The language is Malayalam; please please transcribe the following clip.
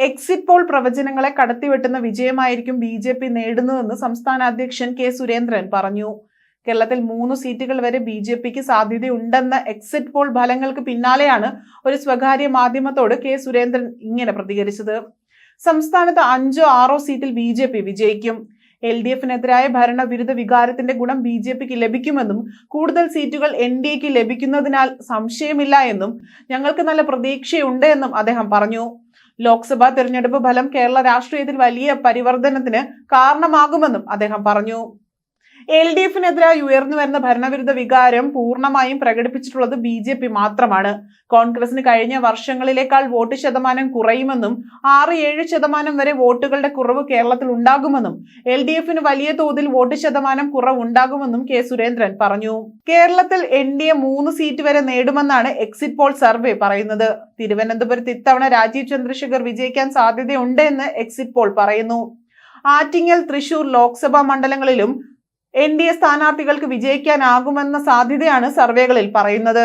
എക്സിറ്റ് പോൾ പ്രവചനങ്ങളെ കടത്തിവെട്ടുന്ന വിജയമായിരിക്കും BJP നേടുന്നതെന്ന് സംസ്ഥാന അധ്യക്ഷൻ കെ സുരേന്ദ്രൻ പറഞ്ഞു. കേരളത്തിൽ 3 സീറ്റുകൾ വരെ BJPക്ക് സാധ്യതയുണ്ടെന്ന എക്സിറ്റ് പോൾ ഫലങ്ങൾക്ക് പിന്നാലെയാണ് ഒരു സ്വകാര്യ മാധ്യമത്തോട് കെ സുരേന്ദ്രൻ ഇങ്ങനെ പ്രതികരിച്ചത്. സംസ്ഥാനത്ത് 5-6 സീറ്റിൽ BJP വിജയിക്കും. LDFനെതിരായ ഭരണവിരുദ്ധ വികാരത്തിന്റെ ഗുണം BJPക്ക് ലഭിക്കുമെന്നും കൂടുതൽ സീറ്റുകൾ NDAക്ക് ലഭിക്കുന്നതിനാൽ സംശയമില്ല എന്നും ഞങ്ങൾക്ക് നല്ല പ്രതീക്ഷയുണ്ട് എന്നും അദ്ദേഹം പറഞ്ഞു. ലോക്സഭാ തെരഞ്ഞെടുപ്പ് ഫലം കേരള രാഷ്ട്രീയത്തിൽ വലിയ പരിവർത്തനത്തിന് കാരണമാകുമെന്നും അദ്ദേഹം പറഞ്ഞു. LDFനെതിരായി ഉയർന്നു വരുന്ന ഭരണവിരുദ്ധ വികാരം പൂർണ്ണമായും പ്രകടിപ്പിച്ചിട്ടുള്ളത് BJP മാത്രമാണ്. കോൺഗ്രസിന് കഴിഞ്ഞ വർഷങ്ങളിലേക്കാൾ വോട്ട് ശതമാനം കുറയുമെന്നും 6-7% വരെ വോട്ടുകളുടെ കുറവ് കേരളത്തിൽ ഉണ്ടാകുമെന്നും LDFന് വലിയ തോതിൽ വോട്ട് ശതമാനം കുറവുണ്ടാകുമെന്നും കെ സുരേന്ദ്രൻ പറഞ്ഞു. കേരളത്തിൽ NDA 3 സീറ്റ് വരെ നേടുമെന്നാണ് എക്സിറ്റ് പോൾ സർവേ പറയുന്നത്. തിരുവനന്തപുരത്ത് ഇത്തവണ രാജീവ് ചന്ദ്രശേഖർ വിജയിക്കാൻ സാധ്യതയുണ്ട് എന്ന് എക്സിറ്റ് പോൾ പറയുന്നു. ആറ്റിങ്ങൽ, തൃശൂർ ലോക്സഭാ മണ്ഡലങ്ങളിലും NDA സ്ഥാനാർത്ഥികൾക്ക് വിജയിക്കാനാകുമെന്ന സാധ്യതയാണ് സർവേകളിൽ പറയുന്നത്.